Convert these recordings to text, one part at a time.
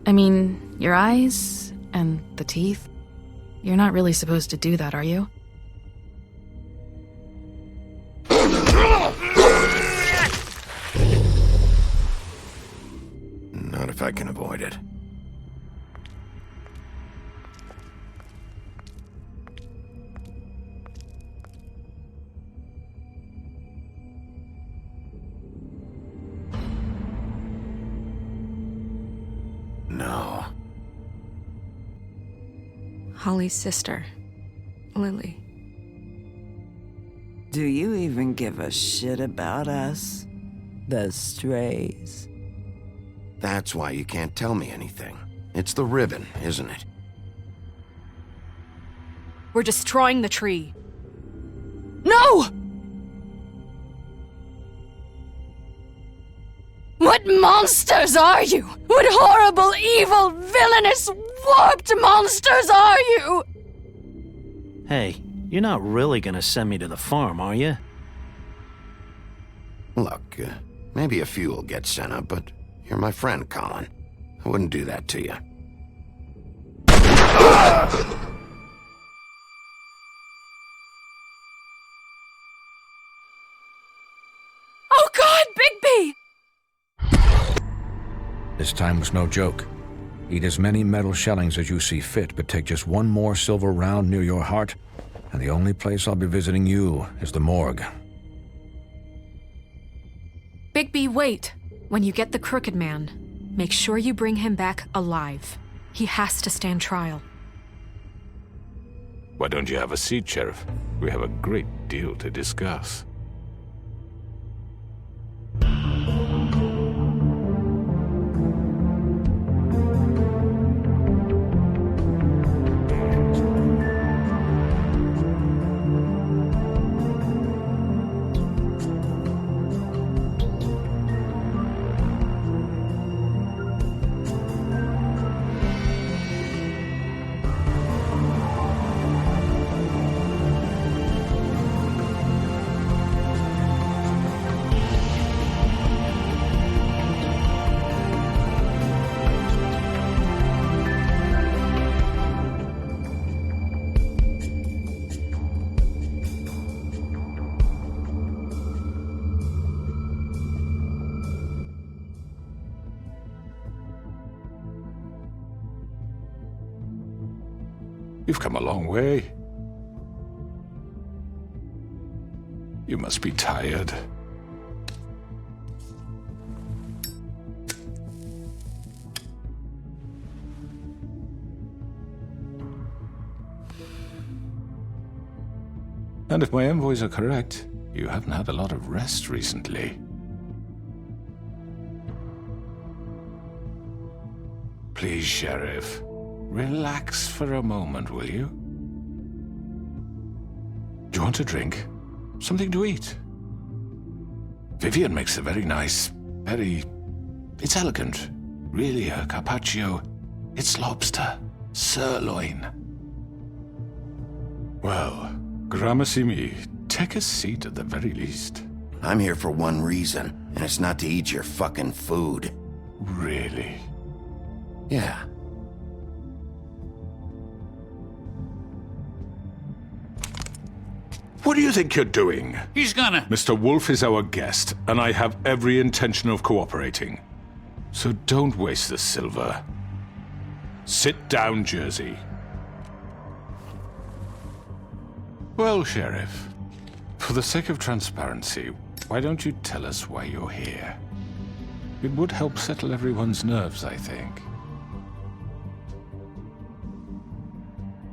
I mean, your eyes and the teeth. You're not really supposed to do that, are you? Not if I can avoid it. No. Holly's sister, Lily. Do you even give a shit about us? The strays? That's why you can't tell me anything. It's the ribbon, isn't it? We're destroying the tree. No! What monsters are you? What horrible, evil, villainous, warped monsters are you? Hey, you're not really gonna send me to the farm, are you? Look, maybe a few will get sent up, but you're my friend, Colin. I wouldn't do that to you. Oh God, Bigby! This time was no joke. Eat as many metal shellings as you see fit, but take just one more silver round near your heart, and the only place I'll be visiting you is the morgue. Bigby, wait. When you get the Crooked Man, make sure you bring him back alive. He has to stand trial. Why don't you have a seat, Sheriff? We have a great deal to discuss. You've come a long way. You must be tired. And if my envoys are correct, you haven't had a lot of rest recently. Please, Sheriff. Relax for a moment, will you? Do you want a drink? Something to eat? Vivian makes a very nice, it's elegant. Really a carpaccio. It's lobster. Sirloin. Well, gramercy me. Take a seat at the very least. I'm here for one reason, and it's not to eat your fucking food. Really? Yeah. What do you think you're doing? He's gonna... Mr. Wolf is our guest, and I have every intention of cooperating. So don't waste the silver. Sit down, Jersey. Well, Sheriff, for the sake of transparency, why don't you tell us why you're here? It would help settle everyone's nerves, I think.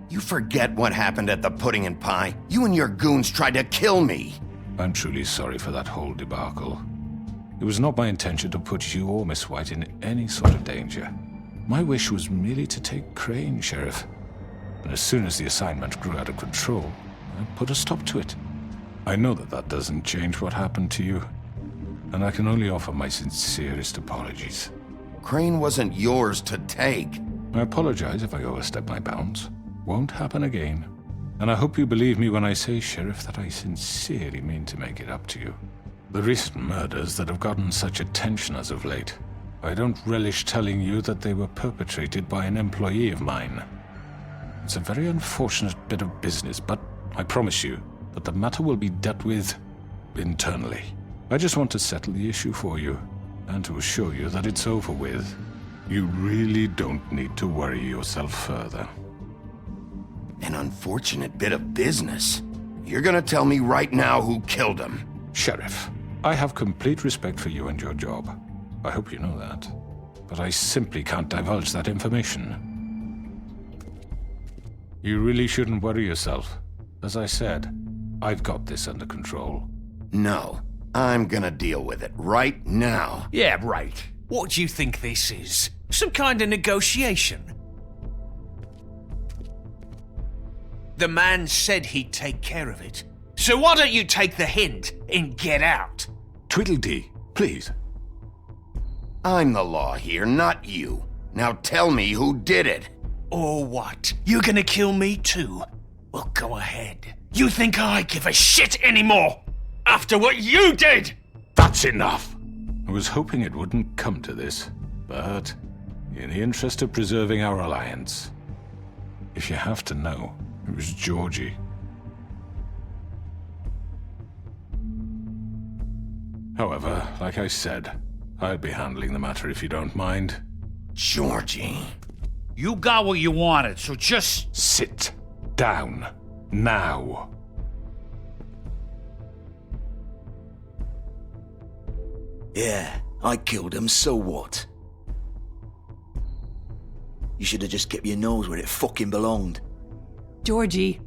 You forget what happened at the Pudding and Pie? You and your goons tried to kill me! I'm truly sorry for that whole debacle. It was not my intention to put you or Miss White in any sort of danger. My wish was merely to take Crane, Sheriff. And as soon as the assignment grew out of control, I put a stop to it. I know that that doesn't change what happened to you, and I can only offer my sincerest apologies. Crane wasn't yours to take. I apologize if I overstep my bounds. Won't happen again. And I hope you believe me when I say, Sheriff, that I sincerely mean to make it up to you. The recent murders that have gotten such attention as of late, I don't relish telling you that they were perpetrated by an employee of mine. It's a very unfortunate bit of business, but I promise you that the matter will be dealt with internally. I just want to settle the issue for you, and to assure you that it's over with. You really don't need to worry yourself further. An unfortunate bit of business? You're gonna tell me right now who killed him? Sheriff, I have complete respect for you and your job. I hope you know that. But I simply can't divulge that information. You really shouldn't worry yourself. As I said, I've got this under control. No, I'm gonna deal with it right now. Yeah, right. What do you think this is? Some kind of negotiation? The man said he'd take care of it. So why don't you take the hint and get out? Tweedledee, please. I'm the law here, not you. Now tell me who did it. Or what? You gonna kill me too? Well, go ahead. You think I give a shit anymore? After what you did? That's enough! I was hoping it wouldn't come to this, but in the interest of preserving our alliance, if you have to know, it was Georgie. However, like I said, I'll be handling the matter if you don't mind. Georgie. You got what you wanted, so just... Sit down. Now. Yeah, I killed him, so what? You should have just kept your nose where it fucking belonged. Georgie.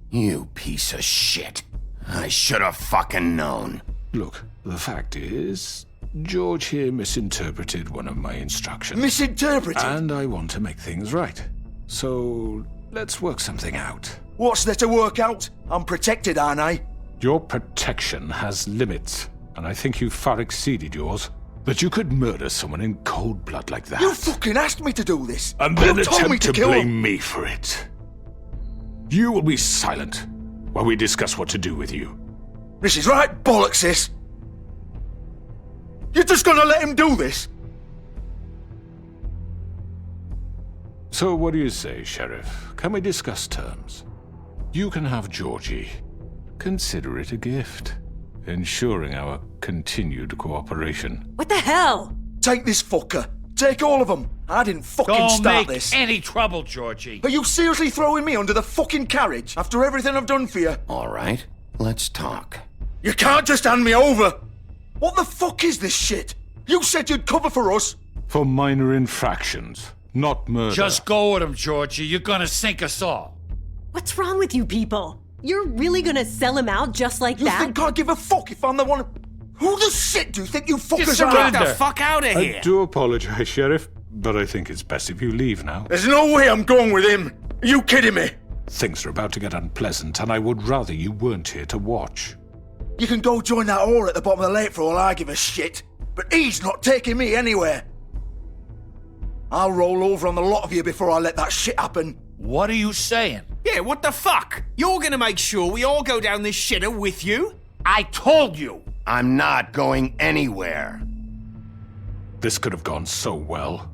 You piece of shit. I should have fucking known. Look, the fact is, George here misinterpreted one of my instructions. Misinterpreted? And I want to make things right. So, let's work something out. What's there to work out? I'm protected, aren't I? Your protection has limits, and I think you've far exceeded yours. That you could murder someone in cold blood like that. You fucking asked me to do this! And then you told me attempt to kill blame him. me for it. You will be silent while we discuss what to do with you. This is right bollocks, this! You're just gonna let him do this? So what do you say, Sheriff? Can we discuss terms? You can have Georgie. Consider it a gift, ensuring our continued cooperation. What the hell? Take this fucker. Take all of them. I didn't fucking Don't start make this. any trouble, Georgie. Are you seriously throwing me under the fucking carriage after everything I've done for you? All right, let's talk. You can't just hand me over! What the fuck is this shit? You said you'd cover for us! For minor infractions, not murder. Just go with him, Georgie. You're gonna sink us all. What's wrong with you people? You're really gonna sell him out just like You that? think I give a fuck if I'm the one... Who the shit do you think you fuckers Just are? surrender. Get the fuck out of I here. do apologize, Sheriff, but I think it's best if you leave now. There's no way I'm going with him! Are you kidding me? Things are about to get unpleasant, and I would rather you weren't here to watch. You can go join that whore at the bottom of the lake for all I give a shit. But he's not taking me anywhere. I'll roll over on the lot of you before I let that shit happen. What are you saying? Yeah, what the fuck? You're gonna make sure we all go down this shitter with you? I told you. I'm not going anywhere. This could have gone so well.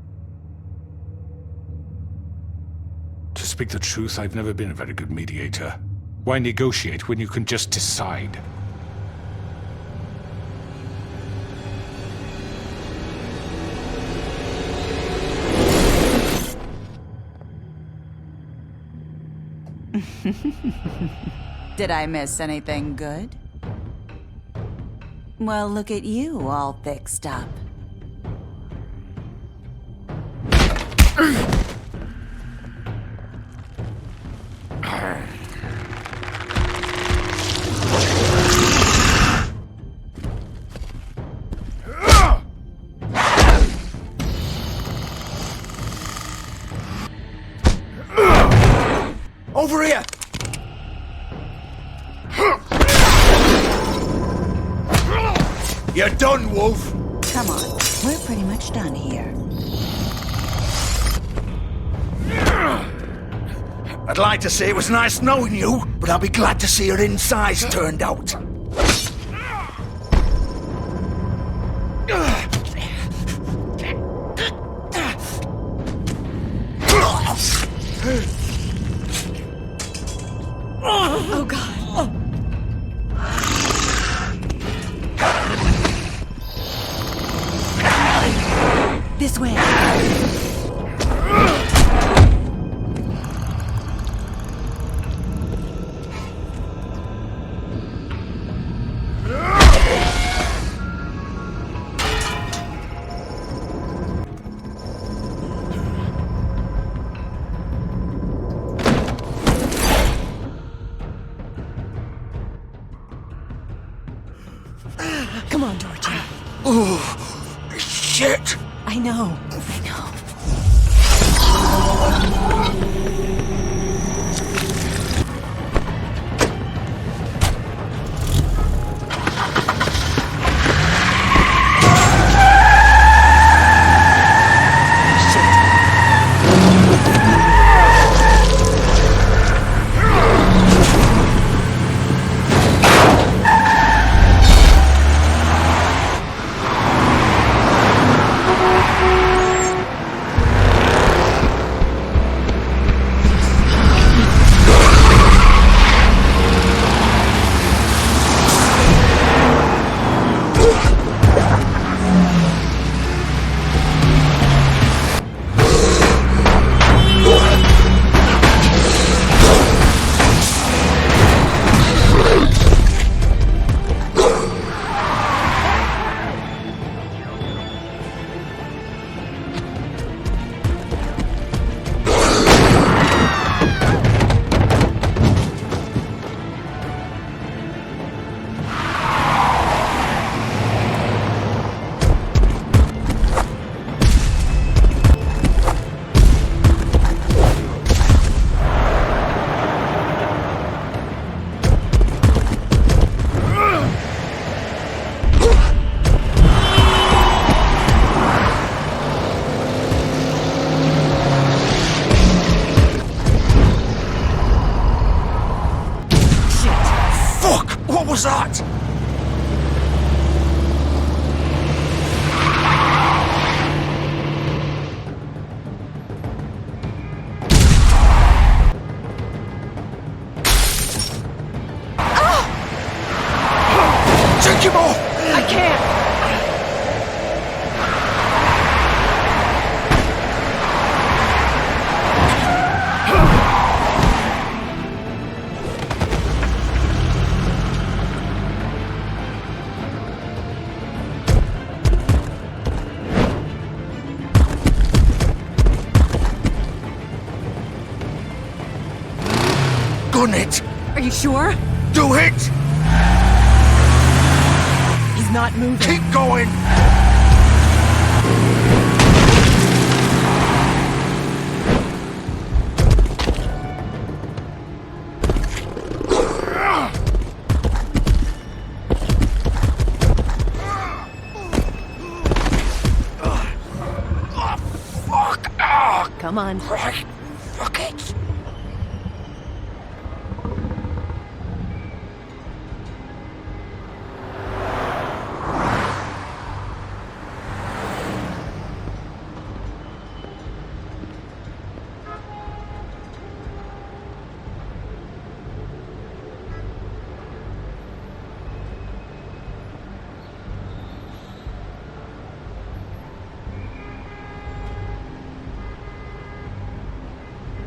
To speak the truth, I've never been a very good mediator. Why negotiate when you can just decide? Did I miss anything good? Well, look at you, all fixed up. Over here! You're done, Wolf! Come on, we're pretty much done here. I'd like to say it was nice knowing you, but I'll be glad to see your insides turned out. Come on, Georgie. Oh, shit! I know. What was that? Take him off! I can't! Gun it! Are you sure? Do it! He's not moving. Keep going! Fuck! Come on. Right. Fuck it!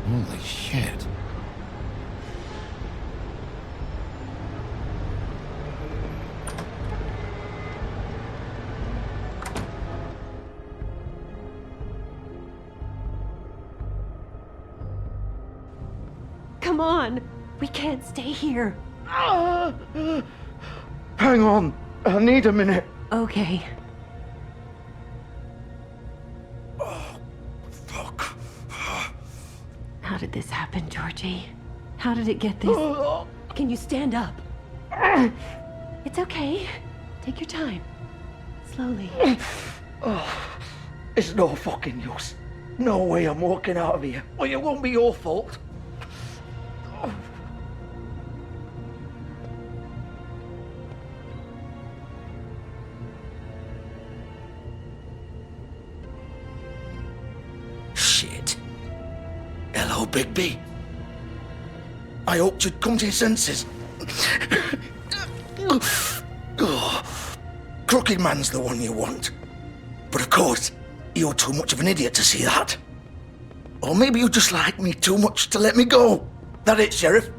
Holy shit. Come on. We can't stay here. Hang on. I need a minute. Okay. Fuck. How did this happen, Georgie? How did it get this? Can you stand up? It's okay. Take your time. Slowly. It's no fucking use. No way I'm walking out of here. Well, it won't be your fault. Shit. Hello, Bigby. I hoped you'd come to your senses. Crooked Man's the one you want. But of course, You're too much of an idiot to see that. Or maybe you just like me too much to let me go. That it, Sheriff?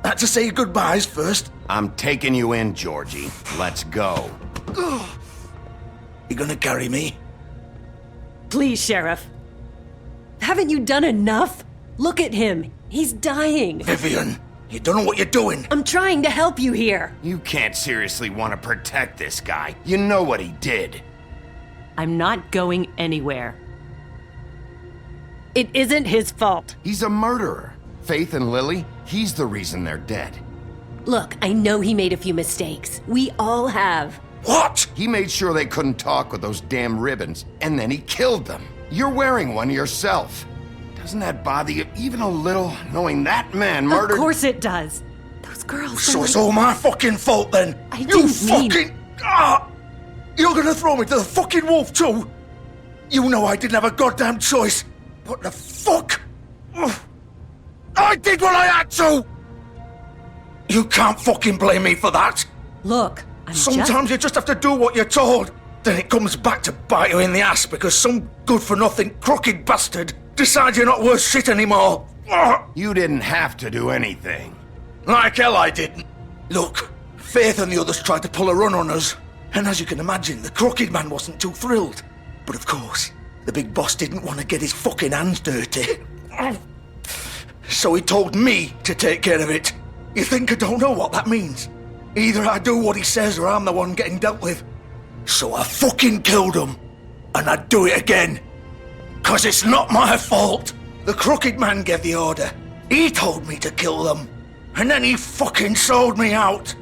Had to say goodbyes first. I'm taking you in, Georgie. Let's go. You gonna carry me? Please, Sheriff. Haven't you done enough? Look at him. He's dying. Vivian, you don't know what you're doing. I'm trying to help you here. You can't seriously want to protect this guy. You know what he did. I'm not going anywhere. It isn't his fault. He's a murderer. Faith and Lily, he's the reason they're dead. Look, I know he made a few mistakes. We all have. What? He made sure they couldn't talk with those damn ribbons, and then he killed them. You're wearing one yourself. Doesn't that bother you even a little, knowing that man murdered— Of course it does. Those girls— So it's all my fucking fault then? I You didn't fucking— You're gonna throw me to the fucking wolf too? You know I didn't have a goddamn choice. What the fuck? Ugh. I did what I had to! You can't fucking blame me for that. Look, Sometimes you just have to do what you're told. Then it comes back to bite you in the ass because some good-for-nothing crooked bastard decides you're not worth shit anymore. Ugh. You didn't have to do anything. Like hell I didn't. Look, Faith and the others tried to pull a run on us. And as you can imagine, the crooked man wasn't too thrilled. But of course, the big boss didn't want to get his fucking hands dirty. So he told me to take care of it. You think I don't know what that means? Either I do what he says or I'm the one getting dealt with. So I fucking killed him. And I'd do it again. 'Cause it's not my fault. The crooked man gave the order. He told me to kill them. And then he fucking sold me out.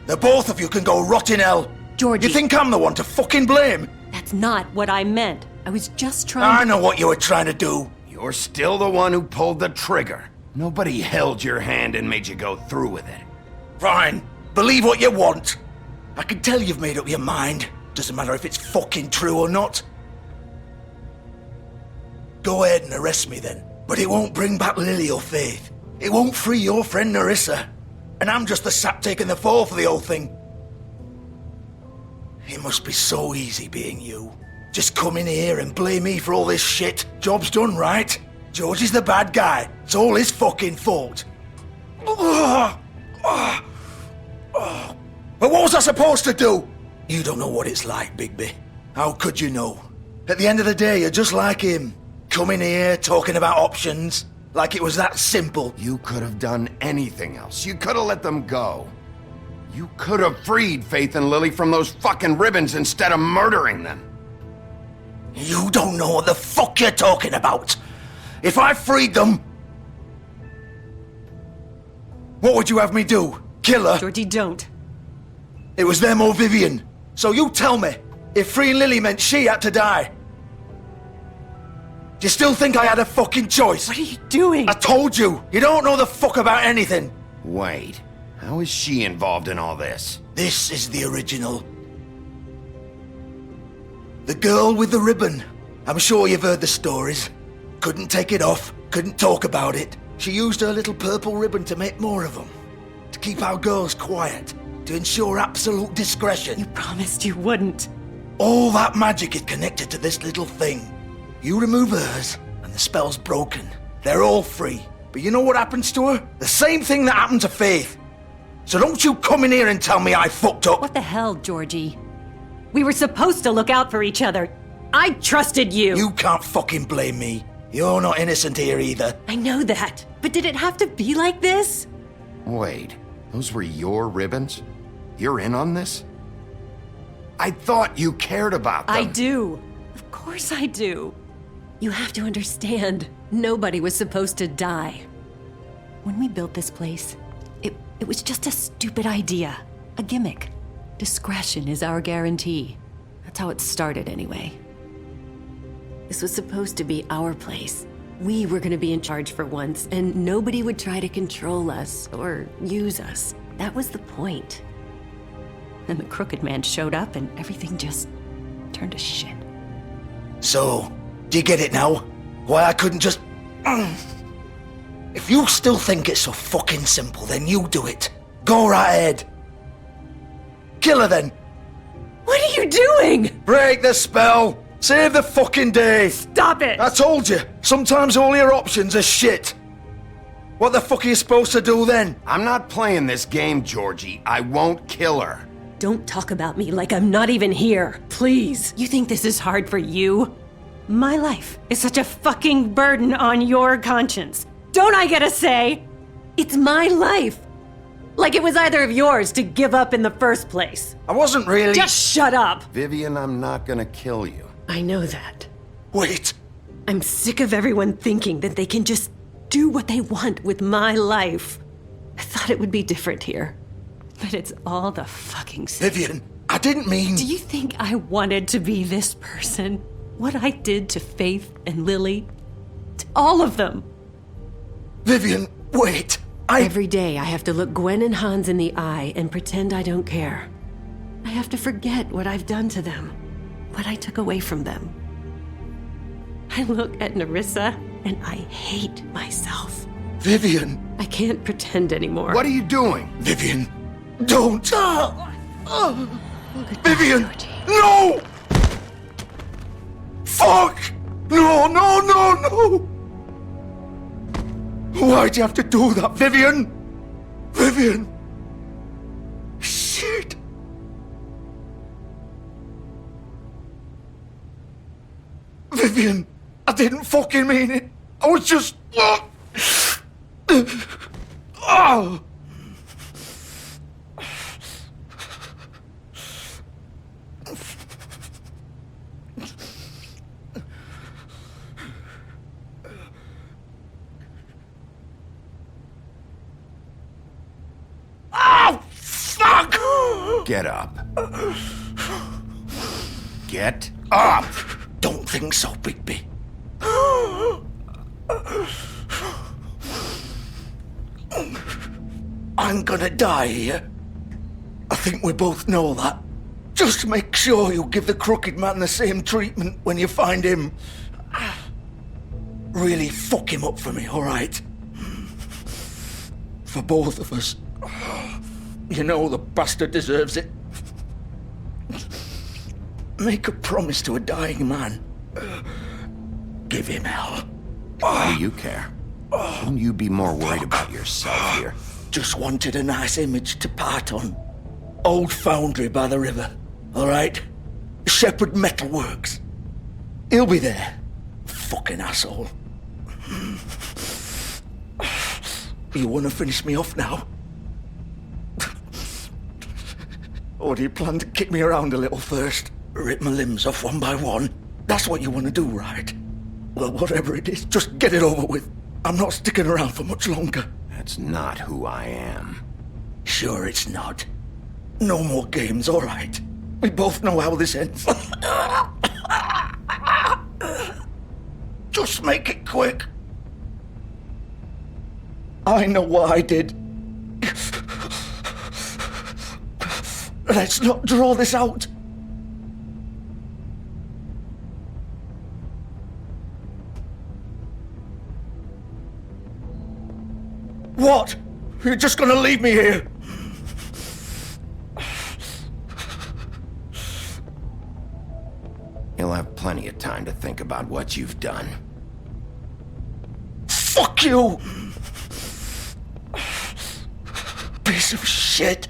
The both of you can go rot in hell. Georgie. You think I'm the one to fucking blame? That's not what I meant. I was just trying I know what you were trying to do. You're still the one who pulled the trigger. Nobody held your hand and made you go through with it. Fine. Believe what you want. I can tell you've made up your mind. Doesn't matter if it's fucking true or not. Go ahead and arrest me then. But it won't bring back Lily or Faith. It won't free your friend Narissa. And I'm just the sap taking the fall for the whole thing. It must be so easy being you. Just come in here and blame me for all this shit. Job's done, right? George is the bad guy. It's all his fucking fault. But what was I supposed to do? You don't know what it's like, Bigby. How could you know? At the end of the day, you're just like him. Coming here, talking about options. Like it was that simple. You could have done anything else. You could have let them go. You could have freed Faith and Lily from those fucking ribbons instead of murdering them. You don't know what the fuck you're talking about. If I freed them... What would you have me do? Kill her? Georgie, don't. It was them or Vivian. So you tell me, if freeing Lily meant she had to die. Do you still think I had a fucking choice? What are you doing? I told you, you don't know the fuck about anything. Wait, how is she involved in all this? This is the original. The girl with the ribbon. I'm sure you've heard the stories. Couldn't take it off, couldn't talk about it. She used her little purple ribbon to make more of them. To keep our girls quiet. To ensure absolute discretion. You promised you wouldn't. All that magic is connected to this little thing. You remove hers, and the spell's broken. They're all free. But you know what happens to her? The same thing that happened to Faith. So don't you come in here and tell me I fucked up. What the hell, Georgie? We were supposed to look out for each other. I trusted you. You can't fucking blame me. You're not innocent here either. I know that. But did it have to be like this? Wait, those were your ribbons? You're in on this? I thought you cared about them. I do. Of course I do. You have to understand, nobody was supposed to die. When we built this place, it was just a stupid idea. A gimmick. Discretion is our guarantee. That's how it started anyway. This was supposed to be our place. We were gonna be in charge for once, and nobody would try to control us or use us. That was the point. Then the crooked man showed up and everything just turned to shit. So, do you get it now? Why I couldn't just... If you still think it's so fucking simple, then you do it. Go right ahead. Kill her then. What are you doing? Break the spell. Save the fucking day! Stop it! I told you, sometimes all your options are shit. What the fuck are you supposed to do then? I'm not playing this game, Georgie. I won't kill her. Don't talk about me like I'm not even here, please. You think this is hard for you? My life is such a fucking burden on your conscience. Don't I get a say? It's my life. Like it was either of yours to give up in the first place. I wasn't really... Just shut up! Vivian, I'm not gonna kill you. I know that. Wait. I'm sick of everyone thinking that they can just do what they want with my life. I thought it would be different here. But it's all the fucking same. Vivian, I didn't mean... Do you think I wanted to be this person? What I did to Faith and Lily? To all of them? Vivian, wait. Every day I have to look Gwen and Hans in the eye and pretend I don't care. I have to forget what I've done to them, what I took away from them. I look at Nerissa and I hate myself. Vivian. I can't pretend anymore. What are you doing? Vivian, don't. Vivian, no! Fuck! No, no, no, no! Why'd you have to do that, Vivian? Vivian! Shit! Vivian, I didn't fucking mean it. I was just... Oh! Fuck! Get up. Get up! Don't think so, Bigby. I'm gonna die here. I think we both know that. Just make sure you give the crooked man the same treatment when you find him. Really fuck him up for me, alright? For both of us. You know the bastard deserves it. Make a promise to a dying man. Give him hell. Why do you care? Shouldn't you be more worried about yourself here? Just wanted a nice image to part on. Old foundry by the river, all right? Shepherd Metalworks. He'll be there. Fucking asshole. You want to finish me off now? Or do you plan to kick me around a little first? Rip my limbs off one by one? That's what you want to do, right? Well, whatever it is, just get it over with. I'm not sticking around for much longer. That's not who I am. Sure it's not. No more games, all right? We both know how this ends. Just make it quick. I know what I did. Let's not draw this out. What? You're just gonna leave me here? You'll have plenty of time to think about what you've done. Fuck you! Piece of shit.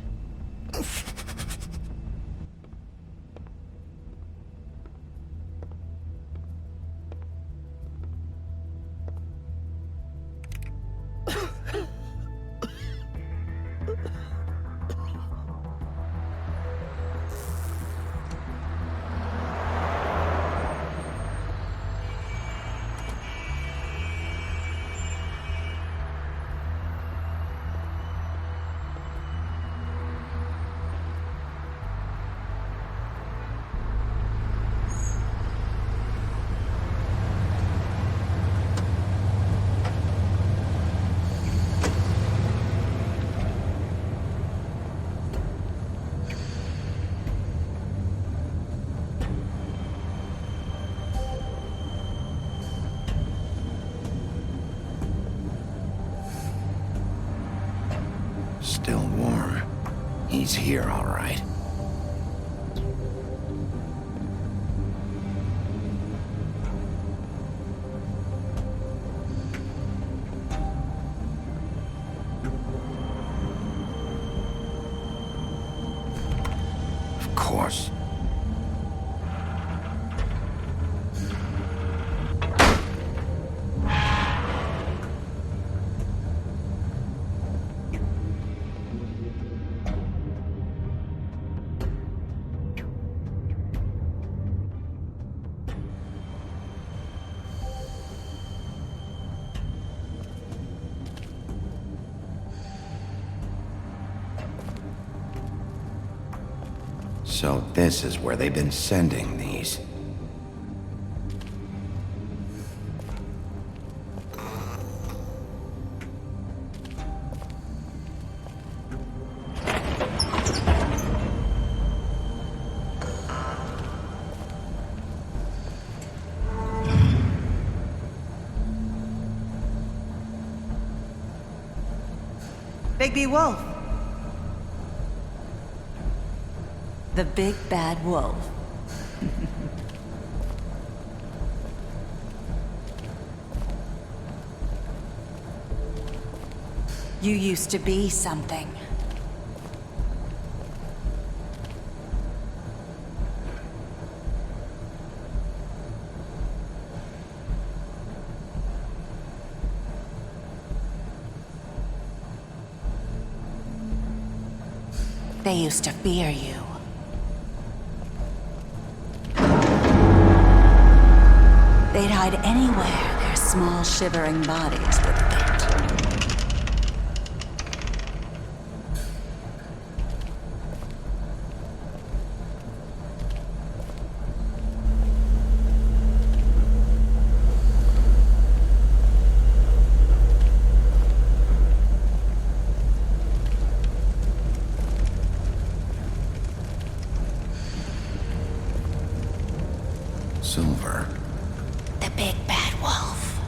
Still warm. He's here, all right. So this is where they've been sending these. Bigby Wolf. The big bad wolf. You used to be something. They used to fear you. They'd hide anywhere their small, shivering bodies would fit. Silver. The big bad wolf.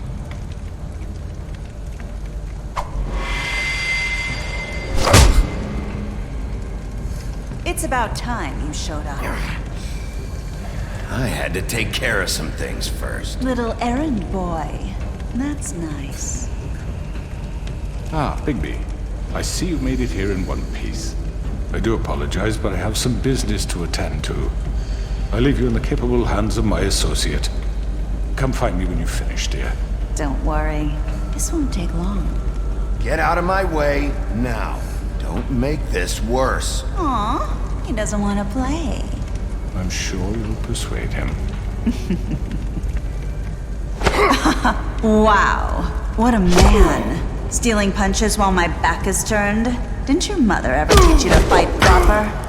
It's about time you showed up. I had to take care of some things first. Little errand boy. That's nice. Ah, Bigby. I see you made it here in one piece. I do apologize, but I have some business to attend to. I leave you in the capable hands of my associate. Come find me when you've finished, dear. Don't worry. This won't take long. Get out of my way now. Don't make this worse. Aw, he doesn't want to play. I'm sure you'll persuade him. Wow, what a man. Stealing punches while my back is turned? Didn't your mother ever teach you to fight proper?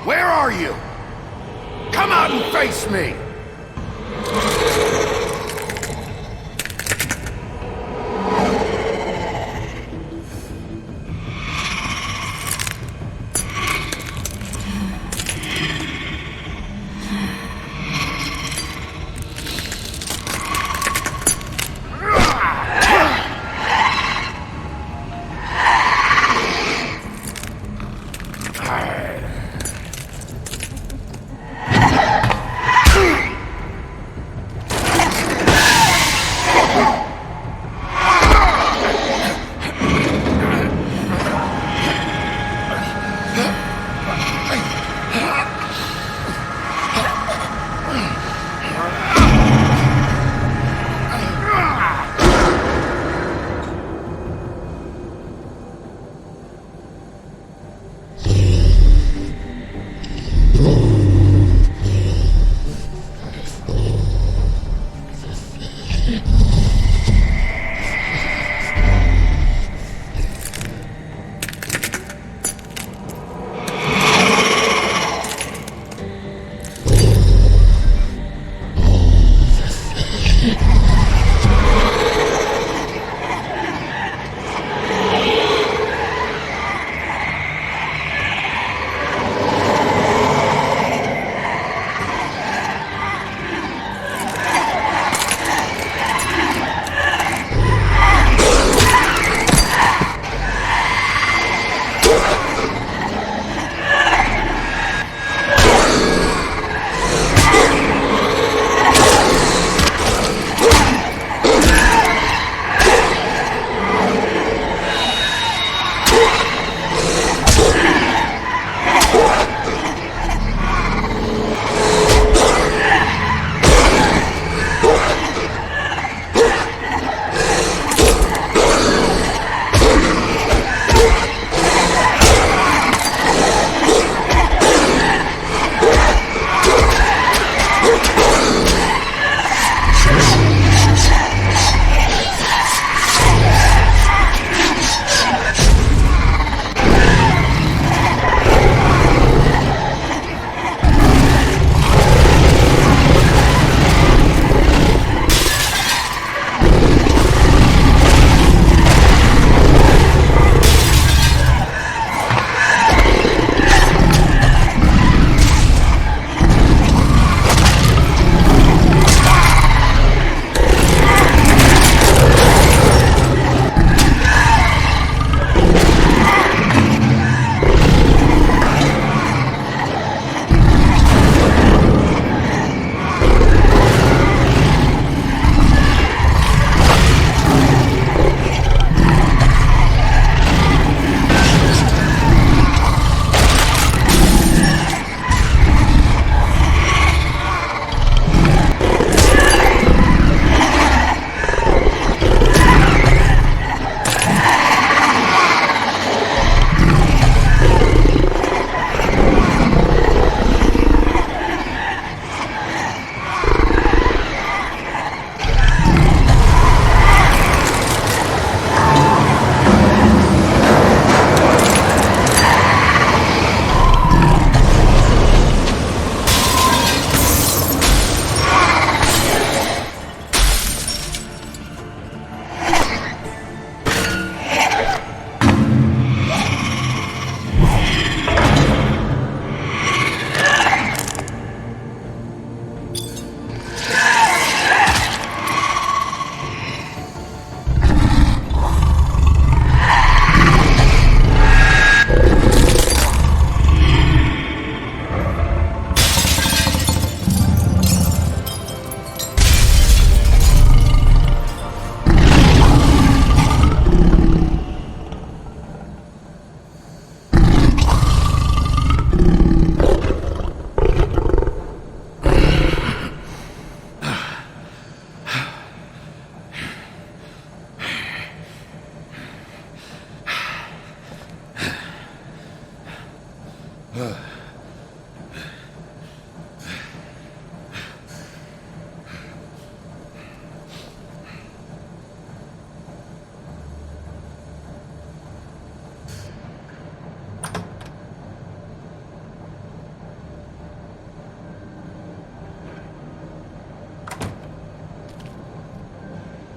Where are you? Come out and face me!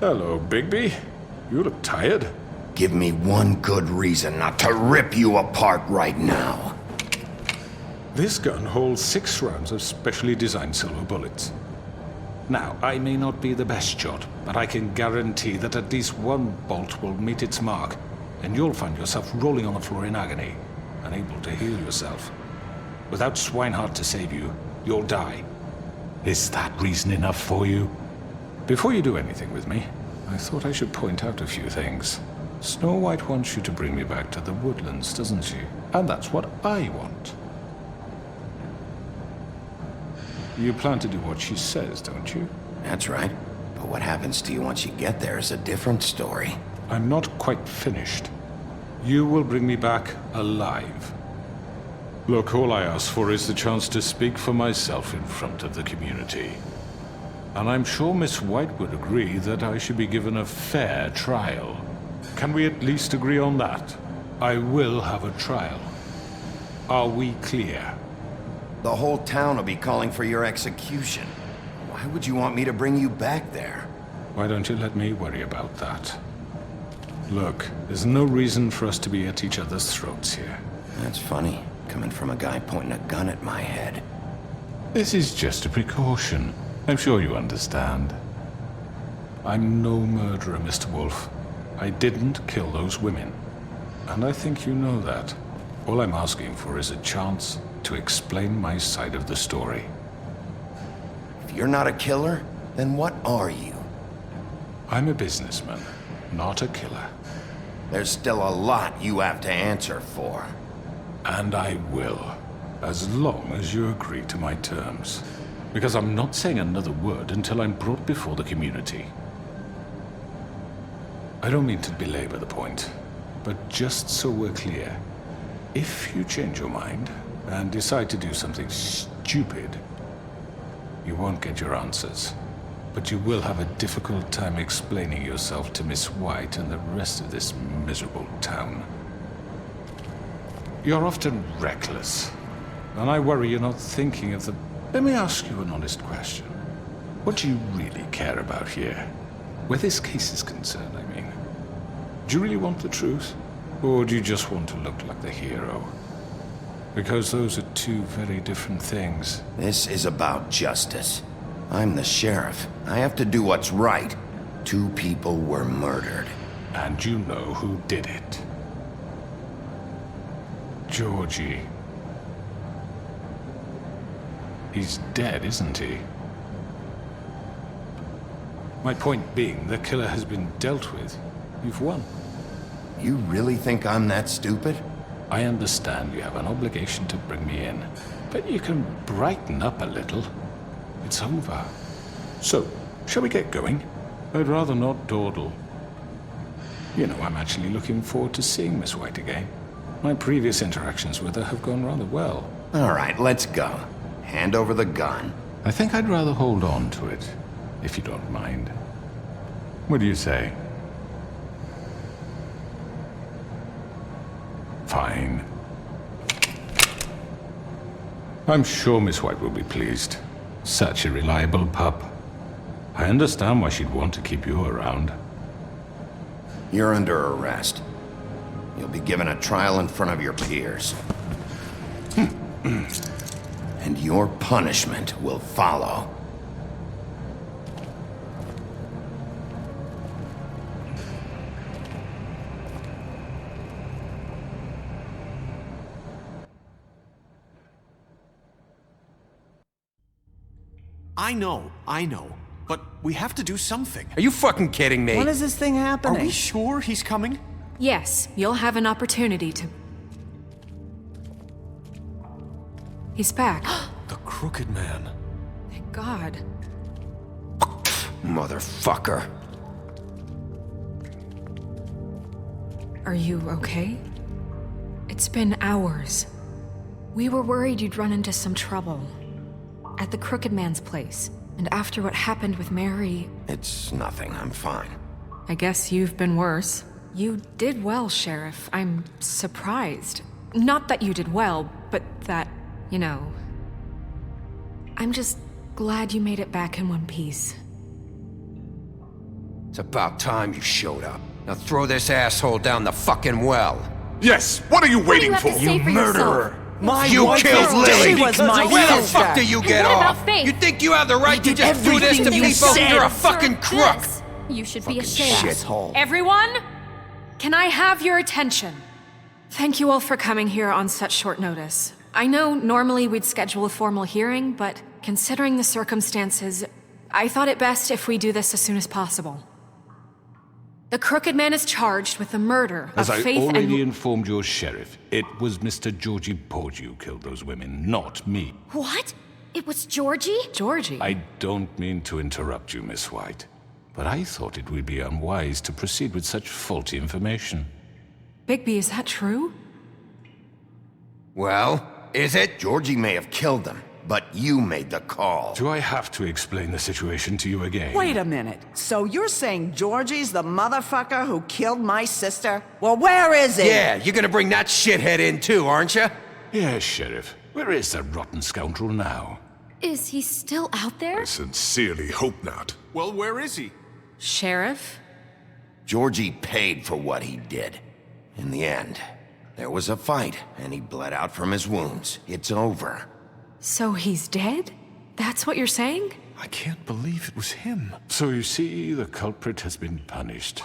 Hello, Bigby. You look tired. Give me one good reason not to rip you apart right now. This gun holds 6 rounds of specially designed silver bullets. Now, I may not be the best shot, but I can guarantee that at least one bolt will meet its mark, and you'll find yourself rolling on the floor in agony, unable to heal yourself. Without Swinehart to save you, you'll die. Is that reason enough for you? Before you do anything with me, I thought I should point out a few things. Snow White wants you to bring me back to the woodlands, doesn't she? And that's what I want. You plan to do what she says, don't you? That's right. But what happens to you once you get there is a different story. I'm not quite finished. You will bring me back alive. Look, all I ask for is the chance to speak for myself in front of the community. And I'm sure Miss White would agree that I should be given a fair trial. Can we at least agree on that? I will have a trial. Are we clear? The whole town will be calling for your execution. Why would you want me to bring you back there? Why don't you let me worry about that? Look, there's no reason for us to be at each other's throats here. That's funny, coming from a guy pointing a gun at my head. This is just a precaution. I'm sure you understand. I'm no murderer, Mr. Wolf. I didn't kill those women. And I think you know that. All I'm asking for is a chance to explain my side of the story. If you're not a killer, then what are you? I'm a businessman, not a killer. There's still a lot you have to answer for. And I will, as long as you agree to my terms. Because I'm not saying another word until I'm brought before the community. I don't mean to belabor the point, but just so we're clear, if you change your mind and decide to do something stupid, you won't get your answers. But you will have a difficult time explaining yourself to Miss White and the rest of this miserable town. You're often reckless, and I worry you're not thinking of the... Let me ask you an honest question. What do you really care about here? Where this case is concerned, I mean. Do you really want the truth? Or do you just want to look like the hero? Because those are two very different things. This is about justice. I'm the sheriff. I have to do what's right. 2 people were murdered. And you know who did it. Georgie. He's dead, isn't he? My point being, the killer has been dealt with. You've won. You really think I'm that stupid? I understand you have an obligation to bring me in, but you can brighten up a little. It's over. So, shall we get going? I'd rather not dawdle. You know, I'm actually looking forward to seeing Miss White again. My previous interactions with her have gone rather well. All right, let's go. Hand over the gun. I think I'd rather hold on to it, if you don't mind. What do you say? Fine. I'm sure Miss White will be pleased. Such a reliable pup. I understand why she'd want to keep you around. You're under arrest. You'll be given a trial in front of your peers. And your punishment will follow. I know. But we have to do something. Are you fucking kidding me? When is this thing happening? Are we sure he's coming? Yes, you'll have an opportunity to... He's back. The Crooked Man. Thank God. Motherfucker. Are you okay? It's been hours. We were worried you'd run into some trouble. At the Crooked Man's place. And after what happened with Mary... It's nothing, I'm fine. I guess you've been worse. You did well, Sheriff. I'm surprised. Not that you did well, but that, you know... I'm just glad you made it back in one piece. It's about time you showed up. Now throw this asshole down the fucking well. Yes, what are you waiting What do you have to say for murderer? You killed Lily! She was my Where the sister. fuck do you get What about off? Faith? You think you have the right to did just do this to everything you people? said. You're a fucking crook! This. You should Fucking be ashamed. shithole. Everyone, can I have your attention? Thank you all for coming here on such short notice. I know normally we'd schedule a formal hearing, but considering the circumstances, I thought it best if we do this as soon as possible. The Crooked Man is charged with the murder As of I Faith already and... informed your sheriff, it was Mr. Georgie Porgy who killed those women, not me. What? It was Georgie? Georgie? I don't mean to interrupt you, Miss White, but I thought it would be unwise to proceed with such faulty information. Bigby, is that true? Well, is it? Georgie may have killed them, but you made the call. Do I have to explain the situation to you again? Wait a minute. So you're saying Georgie's the motherfucker who killed my sister? Well, where is he? Yeah, you're gonna bring that shithead in too, aren't you? Yes, Sheriff. Where is that rotten scoundrel now? Is he still out there? I sincerely hope not. Well, where is he? Sheriff? Georgie paid for what he did. In the end, there was a fight, and he bled out from his wounds. It's over. So he's dead? That's what you're saying? I can't believe it was him. So you see, the culprit has been punished.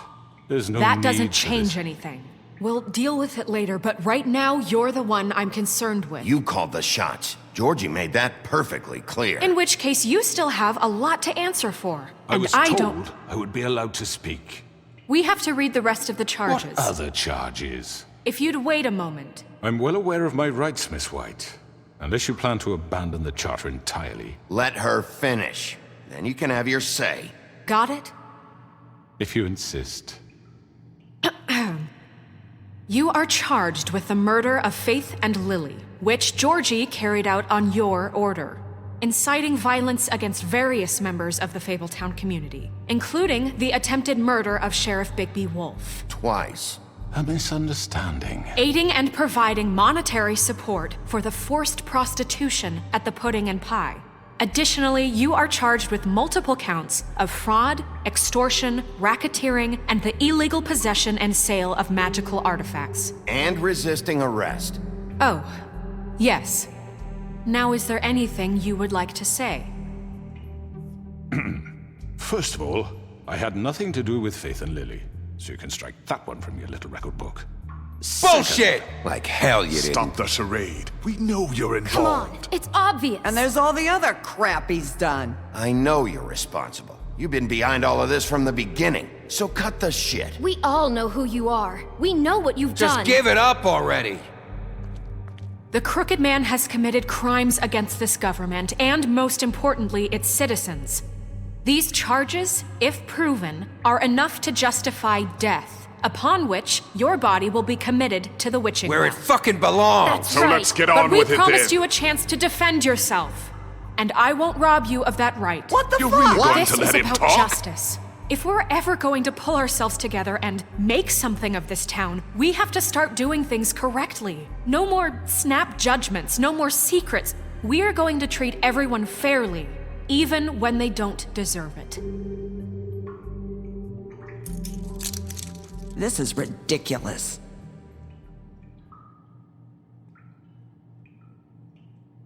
There's no That need doesn't for change this. anything. We'll deal with it later, but right now, you're the one I'm concerned with. You called the shots. Georgie made that perfectly clear. In which case, you still have a lot to answer for. I And was I told don't. I would be allowed to speak. We have to read the rest of the charges. What other charges? If you'd wait a moment. I'm well aware of my rights, Miss White. Unless you plan to abandon the charter entirely. Let her finish. Then you can have your say. Got it? If you insist. You are charged with the murder of Faith and Lily, which Georgie carried out on your order, inciting violence against various members of the Fabletown community, including the attempted murder of Sheriff Bigby Wolf. Twice. A misunderstanding. Aiding and providing monetary support for the forced prostitution at the Pudding and Pie. Additionally, you are charged with multiple counts of fraud, extortion, racketeering, and the illegal possession and sale of magical artifacts. And resisting arrest. Oh, yes. Now, is there anything you would like to say? First of all, I had nothing to do with Faith and Lily, so you can strike that one from your little record book. Bullshit! Like hell you didn't. Stop the charade. We know you're Come involved. on, it's obvious. And there's all the other crap he's done. I know you're responsible. You've been behind all of this from the beginning. So cut the shit. We all know who you are. We know what you've done. Just give it up already. The Crooked Man has committed crimes against this government and, most importantly, its citizens. These charges, if proven, are enough to justify death, upon which your body will be committed to the witching Where it well. fucking belongs. That's So right. let's get But on we with it promised then. you a chance to defend yourself, and I won't rob you of that right. What the You're fuck? really going This to is let him about talk? justice. If we're ever going to pull ourselves together and make something of this town, we have to start doing things correctly. No more snap judgments, no more secrets. We are going to treat everyone fairly, even when they don't deserve it. This is ridiculous.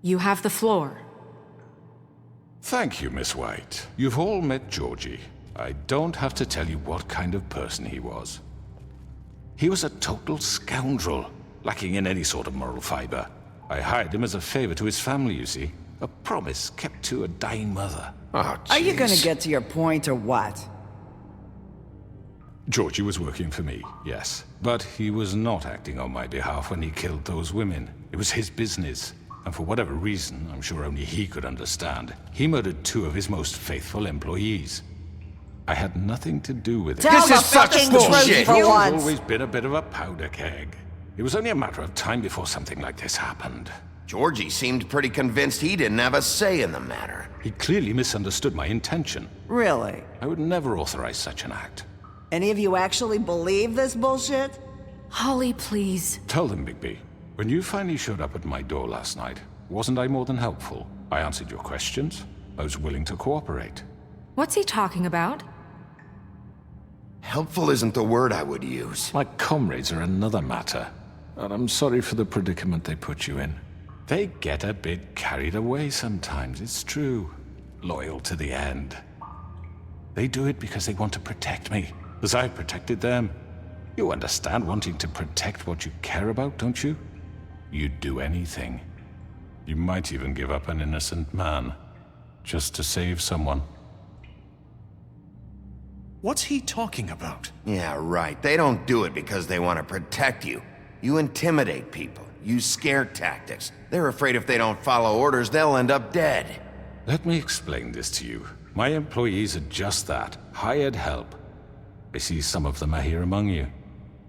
You have the floor. Thank you, Miss White. You've all met Georgie. I don't have to tell you what kind of person he was. He was a total scoundrel, lacking in any sort of moral fiber. I hired him as a favor to his family, you see. A promise kept to a dying mother. Oh, Are you gonna jeez. get to your point or what? Georgie was working for me, yes. But he was not acting on my behalf when he killed those women. It was his business. And for whatever reason, I'm sure only he could understand, he murdered 2 of his most faithful employees. I had nothing to do with it. Tell This the is such fucking bullshit. truth for He's once. always been a bit of a powder keg. It was only a matter of time before something like this happened. Georgie seemed pretty convinced he didn't have a say in the matter. He clearly misunderstood my intention. Really? I would never authorize such an act. Any of you actually believe this bullshit? Holly, please. Tell them, Bigby. When you finally showed up at my door last night, wasn't I more than helpful? I answered your questions. I was willing to cooperate. What's he talking about? Helpful isn't the word I would use. My comrades are another matter, and I'm sorry for the predicament they put you in. They get a bit carried away sometimes, it's true. Loyal to the end. They do it because they want to protect me, as I protected them. You understand wanting to protect what you care about, don't you? You'd do anything. You might even give up an innocent man, just to save someone. What's he talking about? Yeah, right. They don't do it because they want to protect you. You intimidate people, use scare tactics. They're afraid if they don't follow orders, they'll end up dead. Let me explain this to you. My employees are just that, hired help. I see some of them are here among you.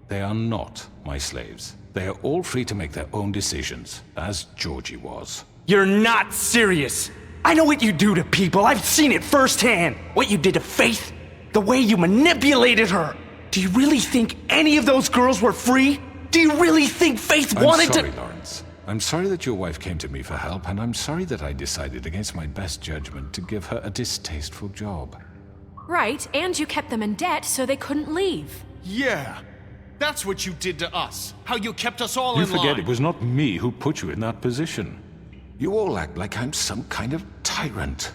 They are not my slaves. They are all free to make their own decisions, as Georgie was. You're not serious. I know what you do to people. I've seen it firsthand. What you did to Faith, the way you manipulated her. Do you really think any of those girls were free? Do you really think Faith wanted to— I'm sorry, Lawrence. I'm sorry that your wife came to me for help, and I'm sorry that I decided against my best judgment to give her a distasteful job. Right, and you kept them in debt so they couldn't leave. Yeah. That's what you did to us. How you kept us all in line. You forget it was not me who put you in that position. You all act like I'm some kind of tyrant.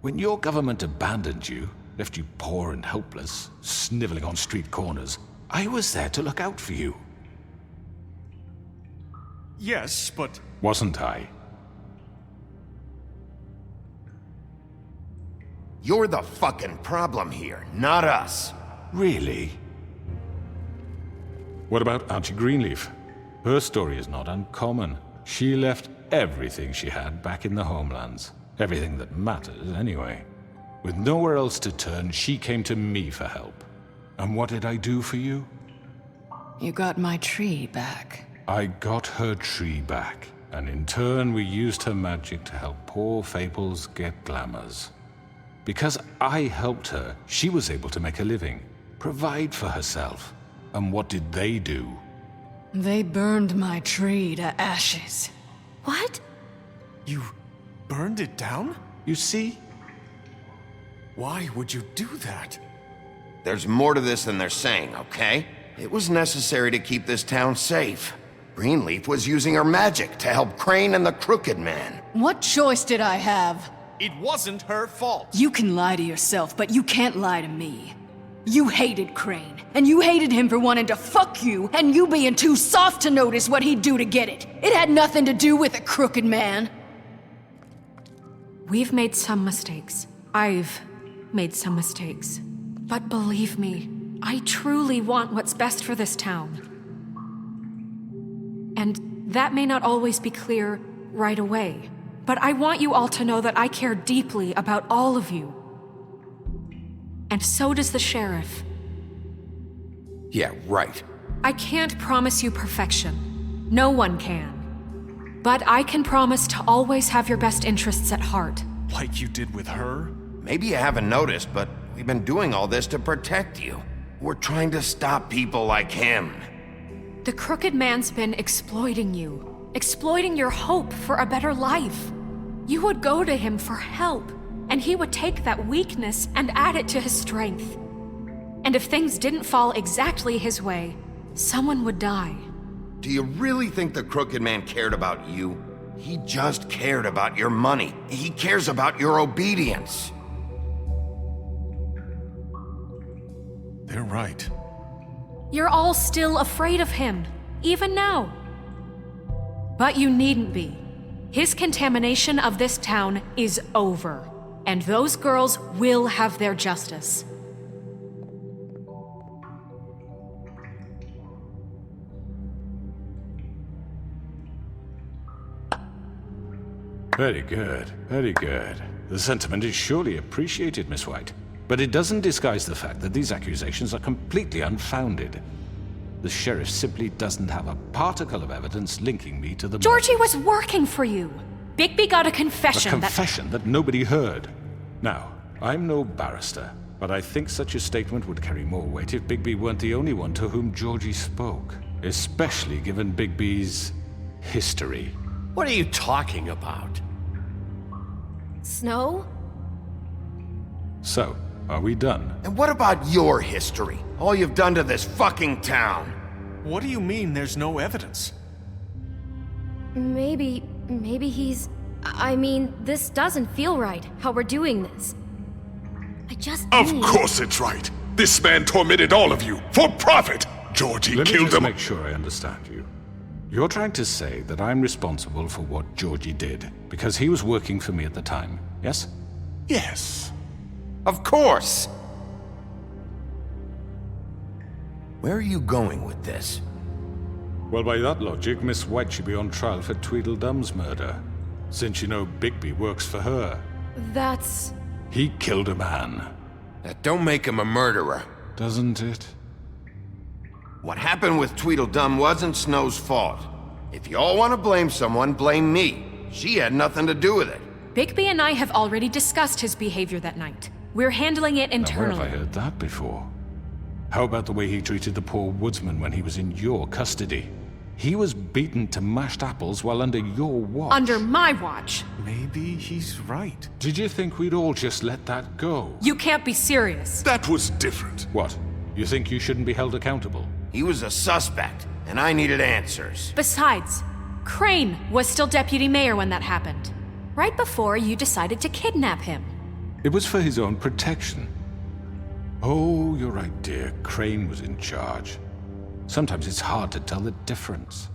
When your government abandoned you, left you poor and helpless, sniveling on street corners, I was there to look out for you. Yes, but... Wasn't I? You're the fucking problem here, not us. Really? What about Auntie Greenleaf? Her story is not uncommon. She left everything she had back in the homelands. Everything that matters, anyway. With nowhere else to turn, she came to me for help. And what did I do for you? You got my tree back. I got her tree back, and in turn we used her magic to help poor Fables get glamours. Because I helped her, she was able to make a living, provide for herself. And what did they do? They burned my tree to ashes. What? You burned it down? You see? Why would you do that? There's more to this than they're saying, okay? It was necessary to keep this town safe. Greenleaf was using her magic to help Crane and the Crooked Man. What choice did I have? It wasn't her fault. You can lie to yourself, but you can't lie to me. You hated Crane, and you hated him for wanting to fuck you, and you being too soft to notice what he'd do to get it. It had nothing to do with the Crooked Man. We've made some mistakes. I've made some mistakes. But believe me, I truly want what's best for this town. And that may not always be clear right away, but I want you all to know that I care deeply about all of you. And so does the sheriff. Yeah, right. I can't promise you perfection. No one can. But I can promise to always have your best interests at heart. Like you did with her? Maybe you haven't noticed, but we've been doing all this to protect you. We're trying to stop people like him. The Crooked Man's been exploiting you. Exploiting your hope for a better life. You would go to him for help, and he would take that weakness and add it to his strength. And if things didn't fall exactly his way, someone would die. Do you really think the Crooked Man cared about you? He just cared about your money. He cares about your obedience. They're right. You're all still afraid of him, even now. But you needn't be. His contamination of this town is over, and those girls will have their justice. Very good, very good. The sentiment is surely appreciated, Miss White. But it doesn't disguise the fact that these accusations are completely unfounded. The sheriff simply doesn't have a particle of evidence linking me to the Georgie was working for you. Bigby got a confession. A confession that nobody heard. Now, I'm no barrister, but I think such a statement would carry more weight if Bigby weren't the only one to whom Georgie spoke. Especially given Bigby's history. What are you talking about? Snow? So, Are we done? And what about your history? All you've done to this fucking town? What do you mean there's no evidence? Maybe he's... I mean, this doesn't feel right, how we're doing this. I just Of need... course it's right. This man tormented all of you for profit. Georgie Let me killed just them. make sure I understand you. You're trying to say that I'm responsible for what Georgie did because he was working for me at the time, yes? Yes. Of course! Where are you going with this? Well, by that logic, Miss White should be on trial for Tweedledum's murder, since you know Bigby works for her. That's... He killed a man. That don't make him a murderer. Doesn't it? What happened with Tweedledum wasn't Snow's fault. If you all want to blame someone, blame me. She had nothing to do with it. Bigby and I have already discussed his behavior that night. We're handling it Now, where internally. have I heard that before? How about the way he treated the poor woodsman when he was in your custody? He was beaten to mashed apples while under your watch. Under my watch. Maybe he's right. Did you think we'd all just let that go? You can't be serious. That was different. What? You think you shouldn't be held accountable? He was a suspect, and I needed answers. Besides, Crane was still deputy mayor when that happened. Right before you decided to kidnap him. It was for his own protection. Oh, you're right, dear. Crane was in charge. Sometimes it's hard to tell the difference.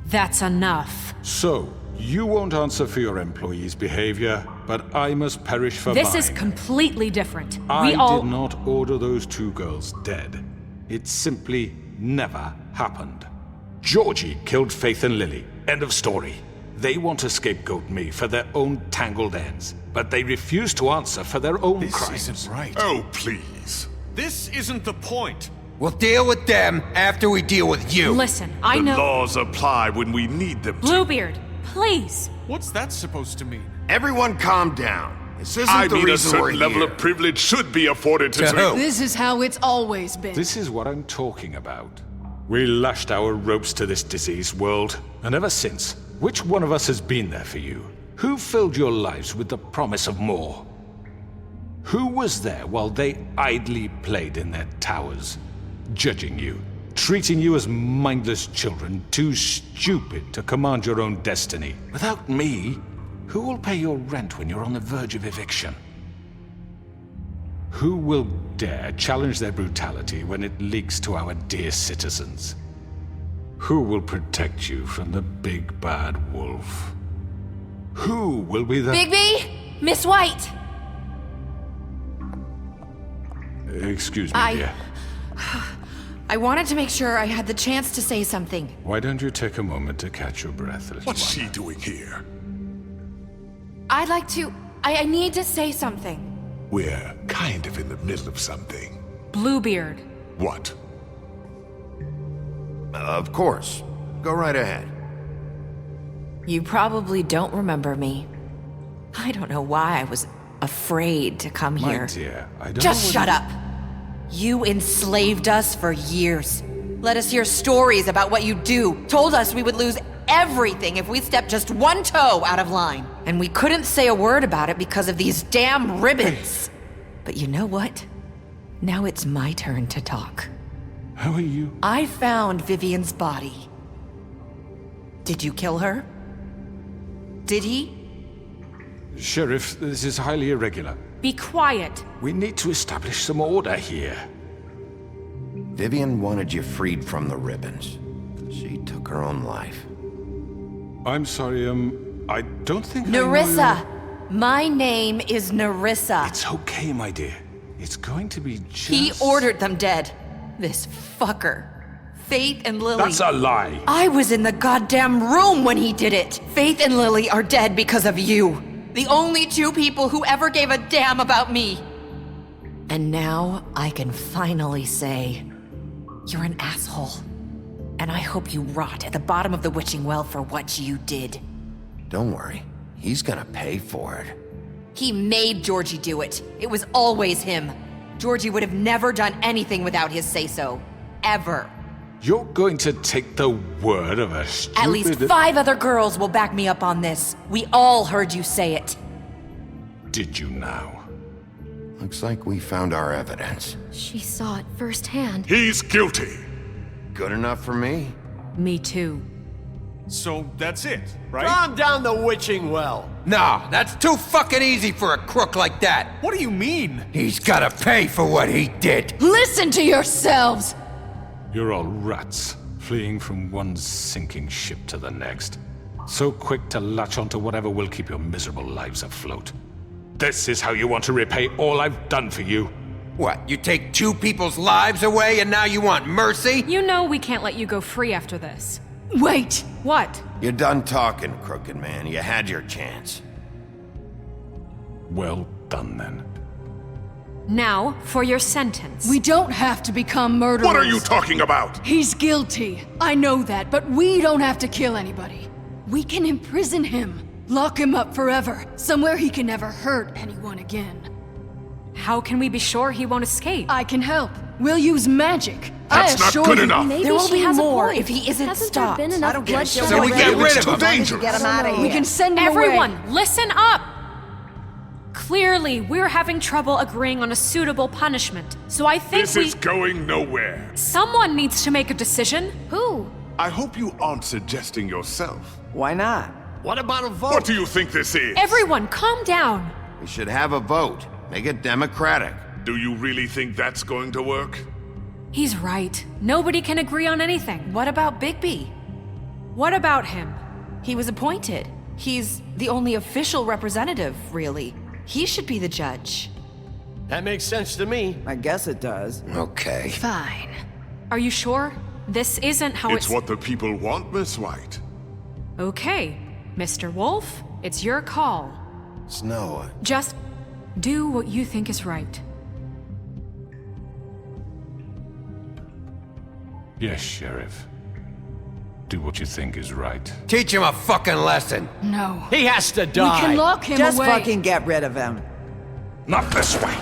That's enough. So, you won't answer for your employees' behavior, but I must perish for This mine. is completely different. I We all... did not order those two girls dead. It simply never happened. Georgie killed Faith and Lily. End of story. They want to scapegoat me for their own tangled ends, but they refuse to answer for their own crimes. This isn't right. Oh, please. This isn't the point. We'll deal with them after we deal with you. Listen, I The know... laws apply when we need them to. Bluebeard, please. What's that supposed to mean? Everyone calm down. This isn't I the mean, a reason we're certain level here. of privilege should be afforded to... To who? This is how it's always been. This is what I'm talking about. We lashed our ropes to this diseased world, and ever since, which one of us has been there for you? Who filled your lives with the promise of more? Who was there while they idly played in their towers, judging you, treating you as mindless children, too stupid to command your own destiny? Without me, who will pay your rent when you're on the verge of eviction? Who will dare challenge their brutality when it leaks to our dear citizens? Who will protect you from the big bad wolf? Who will be the... Bigby? Miss White! Excuse me, dear. I wanted to make sure I had the chance to say something. Why don't you take a moment to catch your breath, little What's one? she doing here? I'd like to... I need to say something. We're kind of in the middle of something. Bluebeard. What? Of course. Go right ahead. You probably don't remember me. I don't know why I was afraid to come My here. dear, I don't Just know shut what up. You enslaved us for years. Let us hear stories about what you do. Told us we would lose everything if we stepped just one toe out of line. And we couldn't say a word about it because of these damn ribbons. But you know what? Now it's my turn to talk. How are you? I found Vivian's body. Did you kill her? Did he? Sheriff, this is highly irregular. Be quiet. We need to establish some order here. Vivian wanted you freed from the ribbons. She took her own life. I'm sorry, I don't think Nerissa! My name is Nerissa. It's okay, my dear. It's going to be just... He ordered them dead. This fucker. Faith and Lily. That's a lie. I was in the goddamn room when he did it. Faith and Lily are dead because of you. The only two people who ever gave a damn about me. And now I can finally say, you're an asshole. And I hope you rot at the bottom of the witching well for what you did. Don't worry. He's gonna pay for it. He made Georgie do it. It was always him. Georgie would have never done anything without his say-so. Ever. You're going to take the word of a stupid... At least 5 other girls will back me up on this. We all heard you say it. Did you now? Looks like we found our evidence. She saw it firsthand. He's guilty. Good enough for me? Me too. So that's it, right? Calm down the witching well. Nah, that's too fucking easy for a crook like that. What do you mean? He's gotta pay for what he did. Listen to yourselves! You're all rats, fleeing from one sinking ship to the next. So quick to latch onto whatever will keep your miserable lives afloat. This is how you want to repay all I've done for you? What, you take two people's lives away and now you want mercy? You know we can't let you go free after this. Wait! What? You're done talking, crooked man. You had your chance. Well done, then. Now, for your sentence. We don't have to become murderers. What are you talking about? He's guilty. I know that, but we don't have to kill anybody. We can imprison him. Lock him up forever. Somewhere he can never hurt anyone again. How can we be sure he won't escape? I can help. We'll use magic. That's not good enough. There will be more if he isn't Hasn't stopped. there been enough bloodshed So we already? get rid of Too him. dangerous. Get him out of here. We can send him Everyone, away. listen up! Clearly, we're having trouble agreeing on a suitable punishment. So I think This is going nowhere. Someone needs to make a decision. Who? I hope you aren't suggesting yourself. Why not? What about a vote? What do you think this is? Everyone, calm down. We should have a vote. Make it democratic. Do you really think that's going to work? He's right. Nobody can agree on anything. What about Bigby? What about him? He was appointed. He's the only official representative, really. He should be the judge. That makes sense to me. I guess it does. Okay. Fine. Are you sure? This isn't how It's what the people want, Miss White. Okay, Mr. Wolf, it's your call. Snow. Just do what you think is right. Yes, Sheriff. Do what you think is right. Teach him a fucking lesson. No. He has to die. We can lock him Just away. fucking get rid of him. Not this way.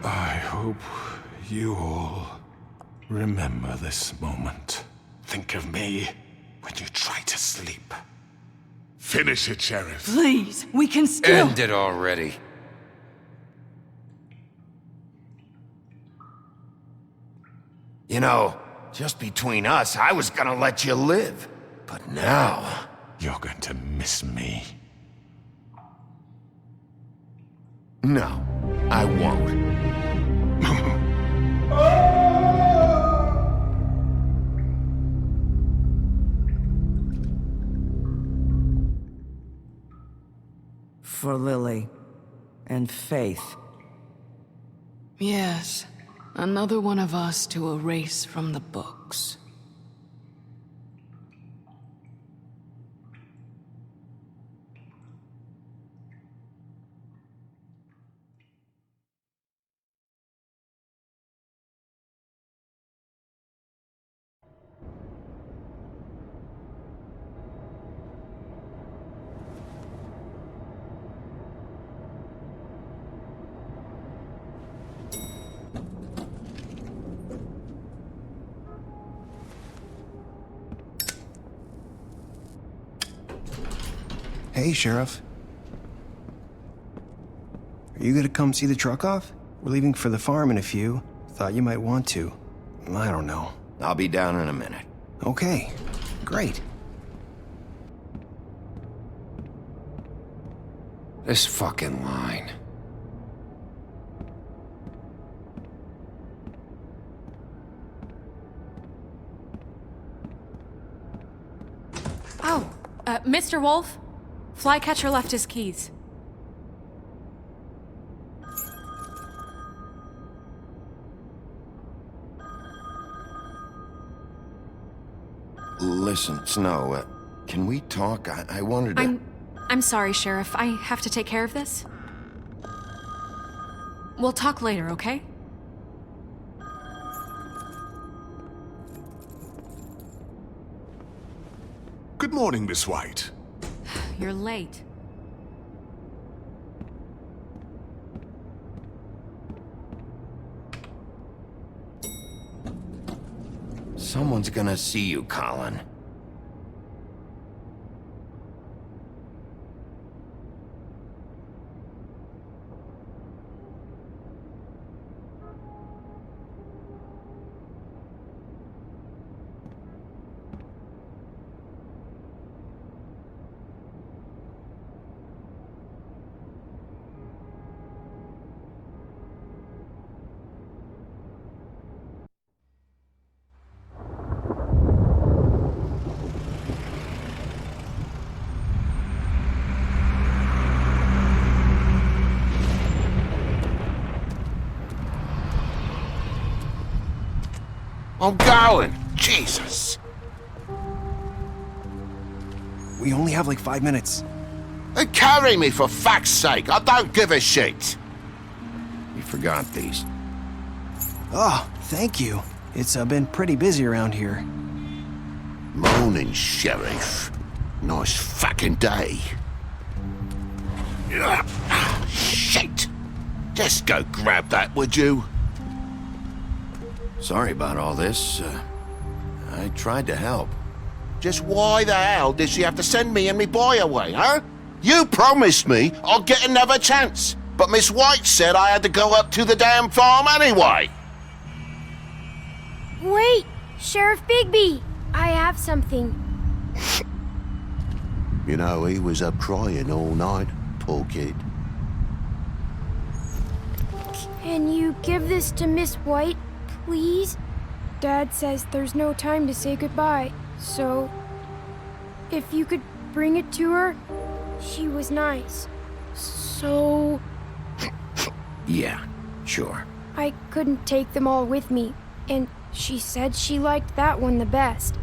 I hope you all remember this moment. Think of me when you try to sleep. Finish it, Sheriff. Please, we can still... End it already. You know, just between us, I was gonna let you live. But now... You're going to miss me. No, I won't. For Lily and Faith. Yes, another one of us to erase from the books. Hey, Sheriff. Are you gonna come see the truck off? We're leaving for the farm in a few. Thought you might want to. I don't know. I'll be down in a minute. Okay, great. This fucking line. Oh, Mr. Wolf? Flycatcher left his keys. Listen, Snow, can we talk? I wanted to... I'm sorry, Sheriff. I have to take care of this. We'll talk later, okay? Good morning, Miss White. You're late. Someone's gonna see you, Colin. I'm going. Jesus. We only have like 5 minutes. Carry me for fuck's sake. I don't give a shit. You forgot these. Oh, thank you. It's been pretty busy around here. Morning, Sheriff. Nice fucking day. Shit. Just go grab that, would you? Sorry about all this. I tried to help. Just why the hell did she have to send me and me boy away, huh? You promised me I'll get another chance, but Miss White said I had to go up to the damn farm anyway. Wait, Sheriff Bigby! I have something. You know, he was up crying all night, poor kid. Can you give this to Miss White, please? Dad says there's no time to say goodbye, so if you could bring it to her, she was nice. So Yeah, sure. I couldn't take them all with me, and she said she liked that one the best.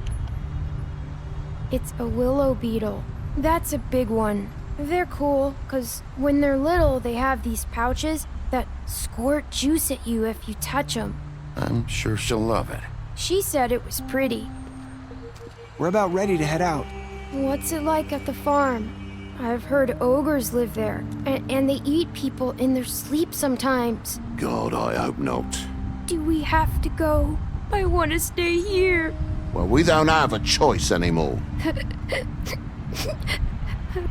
It's a willow beetle. That's a big one. They're cool, 'cause when they're little, they have these pouches that squirt juice at you if you touch them. I'm sure she'll love it. She said it was pretty. We're about ready to head out. What's it like at the farm? I've heard ogres live there, and they eat people in their sleep sometimes. God, I hope not. Do we have to go? I want to stay here. Well, we don't have a choice anymore.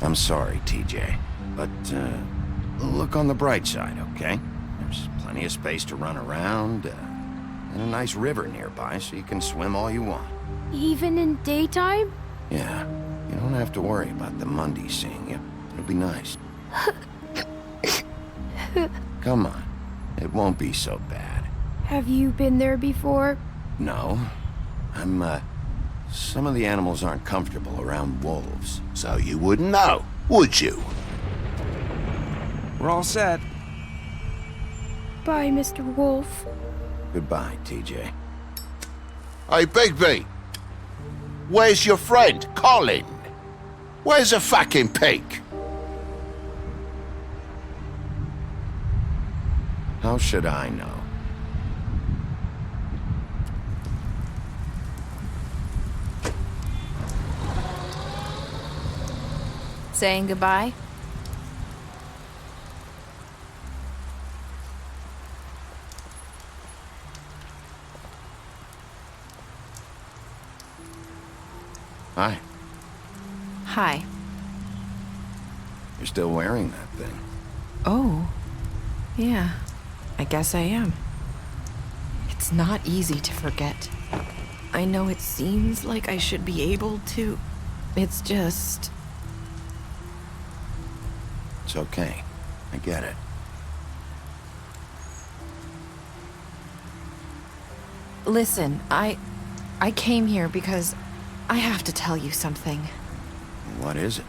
I'm sorry, TJ, but look on the bright side, okay? There's plenty of space to run around, and a nice river nearby so you can swim all you want. Even in daytime? Yeah, you don't have to worry about the Mundy seeing you. It'll be nice. Come on, it won't be so bad. Have you been there before? No, some of the animals aren't comfortable around wolves. So you wouldn't know, would you? We're all set. Bye, Mr. Wolf. Goodbye, TJ. Hey, Bigby. Where's your friend, Colin? Where's the fucking pig? How should I know? Saying goodbye? Hi. Hi. You're still wearing that thing. Oh. Yeah. I guess I am. It's not easy to forget. I know it seems like I should be able to. It's just... It's okay. I get it. Listen, I came here because I have to tell you something. What is it?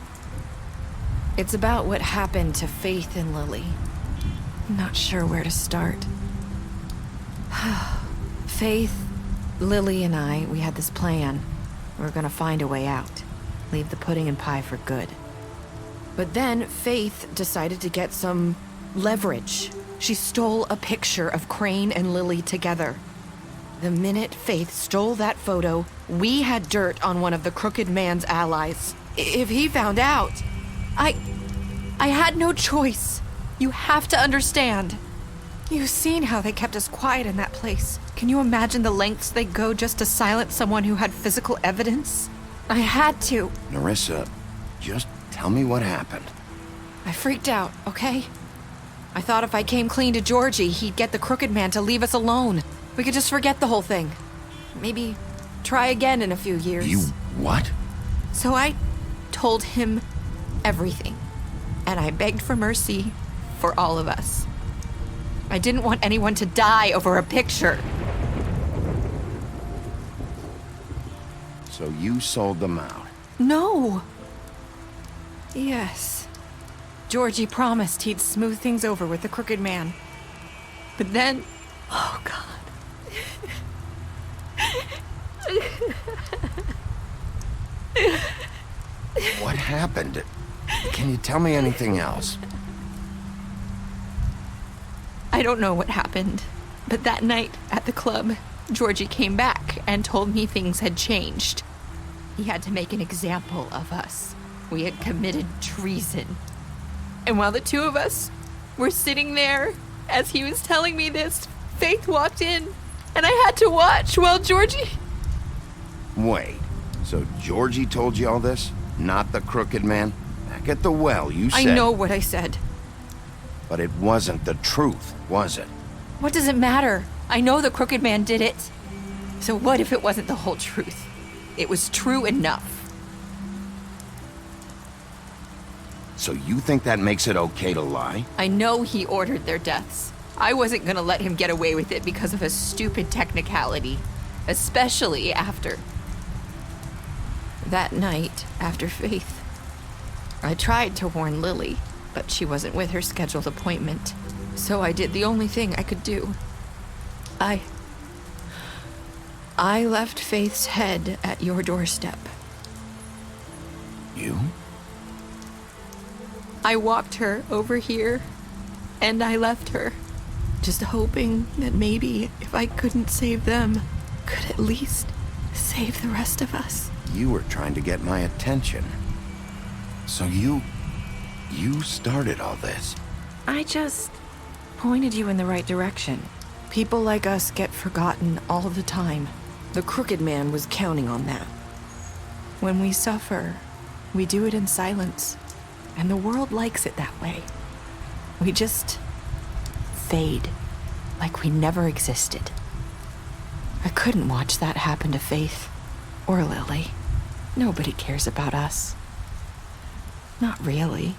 It's about what happened to Faith and Lily. I'm not sure where to start. Faith, Lily, and I, we had this plan. We were gonna find a way out. Leave the pudding and pie for good. But then Faith decided to get some leverage. She stole a picture of Crane and Lily together. The minute Faith stole that photo, we had dirt on one of the Crooked Man's allies. If he found out, I had no choice. You have to understand. You've seen how they kept us quiet in that place. Can you imagine the lengths they'd go just to silence someone who had physical evidence? I had to. Nerissa, just tell me what happened. I freaked out, okay? I thought if I came clean to Georgie, he'd get the Crooked Man to leave us alone. We could just forget the whole thing. Maybe try again in a few years. You what? So I told him everything. And I begged for mercy for all of us. I didn't want anyone to die over a picture. So you sold them out? No. Yes. Georgie promised he'd smooth things over with the Crooked Man. But then... Oh, God. What happened? Can you tell me anything else? I don't know what happened, but that night at the club, Georgie came back and told me things had changed. He had to make an example of us. We had committed treason. And while the two of us were sitting there, as he was telling me this, Faith walked in, and I had to watch while Georgie... Wait, so Georgie told you all this? Not the Crooked Man? Back at the well, you said... I know what I said. But it wasn't the truth, was it? What does it matter? I know the Crooked Man did it. So what if it wasn't the whole truth? It was true enough. So you think that makes it okay to lie? I know he ordered their deaths. I wasn't gonna let him get away with it because of a stupid technicality. Especially after... That night, after Faith, I tried to warn Lily, but she wasn't with her scheduled appointment. So I did the only thing I could do. I left Faith's head at your doorstep. You? I walked her over here, and I left her, just hoping that maybe if I couldn't save them, could at least save the rest of us. You were trying to get my attention. So you started all this. I just pointed you in the right direction. People like us get forgotten all the time. The Crooked Man was counting on that. When we suffer, we do it in silence. And the world likes it that way. We just fade, like we never existed. I couldn't watch that happen to Faith or Lily. Nobody cares about us. Not really.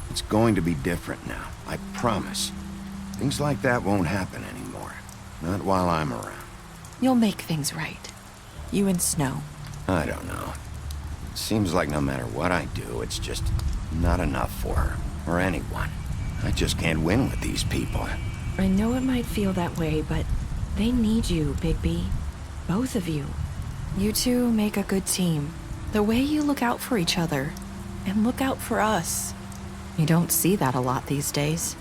It's going to be different now, I promise. Things like that won't happen anymore. Not while I'm around. You'll make things right. You and Snow. I don't know. It seems like no matter what I do, it's just not enough for her, or anyone. I just can't win with these people. I know it might feel that way, but they need you, Bigby. Both of you. You two make a good team. The way you look out for each other, and look out for us. You don't see that a lot these days.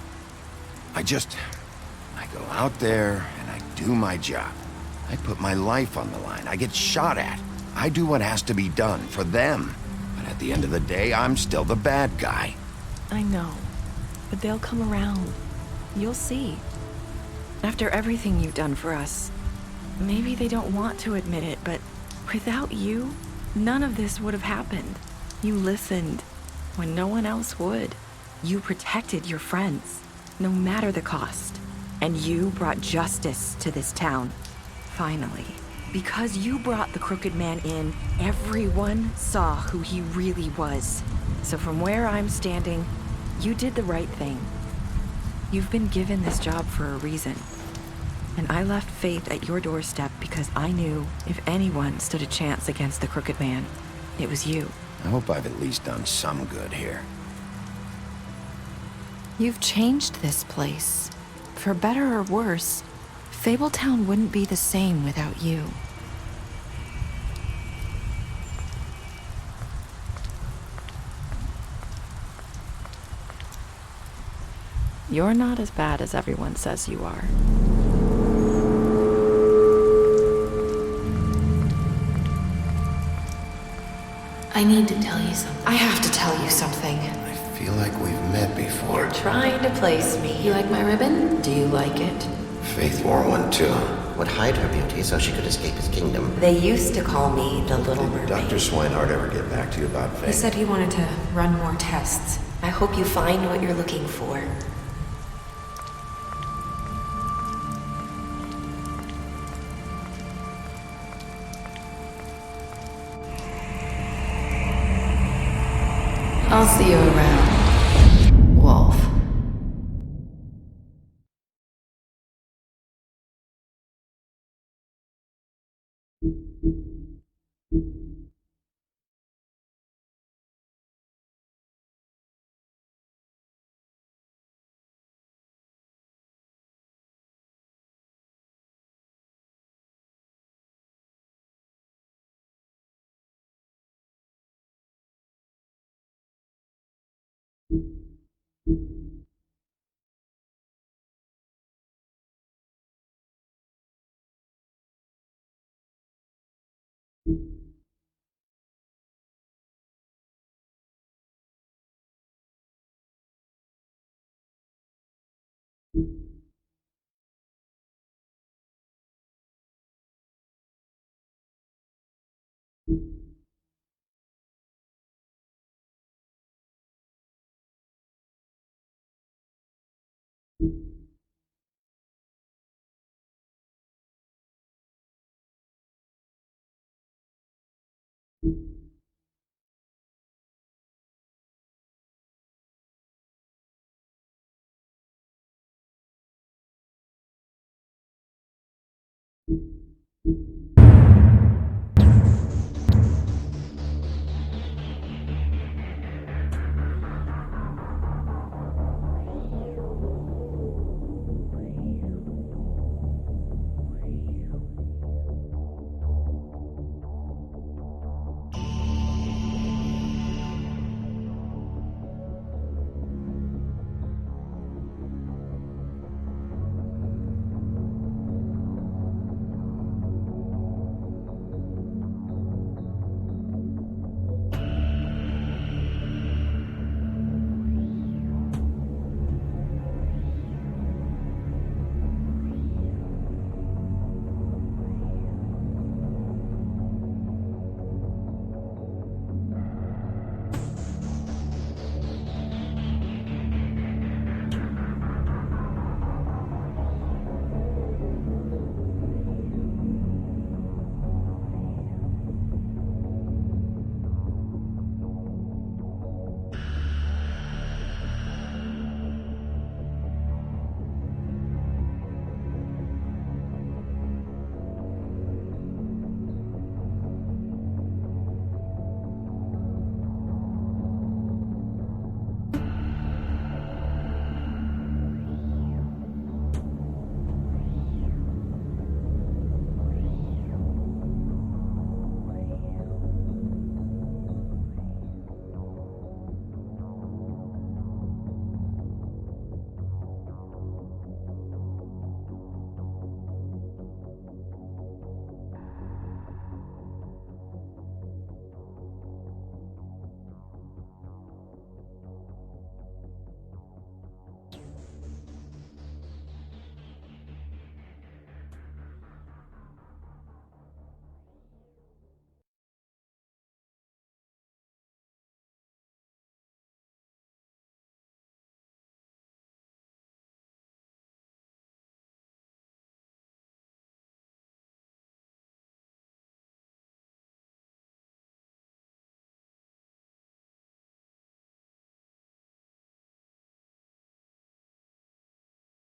I go out there and I do my job. I put my life on the line. I get shot at. I do what has to be done for them. But at the end of the day, I'm still the bad guy. I know, but they'll come around. You'll see. After everything you've done for us, maybe they don't want to admit it, but without you, none of this would have happened. You listened when no one else would. You protected your friends, no matter the cost. And you brought justice to this town. Finally. Because you brought the Crooked Man in, everyone saw who he really was. So from where I'm standing, you did the right thing. You've been given this job for a reason. And I left Faith at your doorstep because I knew if anyone stood a chance against the Crooked Man, it was you. I hope I've at least done some good here. You've changed this place. For better or worse, Fabletown wouldn't be the same without you. You're not as bad as everyone says you are. I need to tell you something. I have to tell you something. I feel like we've met before. You're trying to place me. You like my ribbon? Do you like it? Faith wore one too. Would hide her beauty so she could escape his kingdom. They used to call me the Little Mermaid. Dr. Swinehart ever get back to you about Faith? He said he wanted to run more tests. I hope you find what you're looking for. I'll see you around, Wolf.